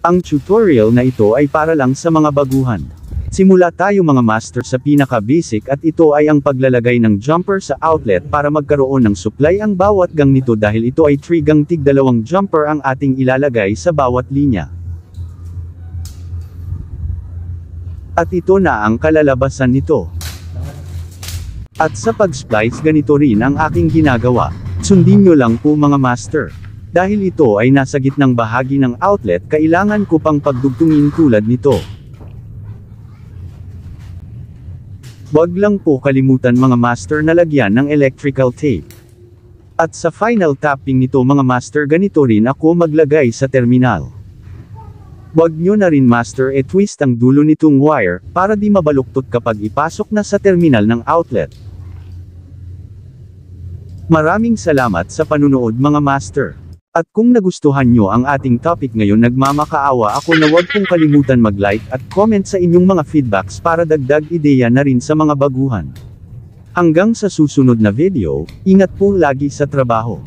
Ang tutorial na ito ay para lang sa mga baguhan. Simula tayo mga master sa pinaka-basic at ito ay ang paglalagay ng jumper sa outlet para magkaroon ng supply ang bawat gang nito dahil ito ay 3 gang tig-2 jumper ang ating ilalagay sa bawat linya. At ito na ang kalalabasan nito. At sa pag-splice ganito rin ang aking ginagawa. Sundin nyo lang po mga master. Dahil ito ay nasa gitnang bahagi ng outlet kailangan ko pang pagdugtungin tulad nito. Huwag lang po kalimutan mga master na lagyan ng electrical tape. At sa final tapping nito mga master ganito rin ako maglagay sa terminal. Huwag nyo na rin master twist ang dulo nitong wire, para di mabaluktot kapag ipasok na sa terminal ng outlet. Maraming salamat sa panunood mga master. At kung nagustuhan nyo ang ating topic ngayon nagmamakaawa ako na huwag pong kalimutan mag-like at comment sa inyong mga feedbacks para dagdag ideya na rin sa mga baguhan. Hanggang sa susunod na video, ingat po lagi sa trabaho.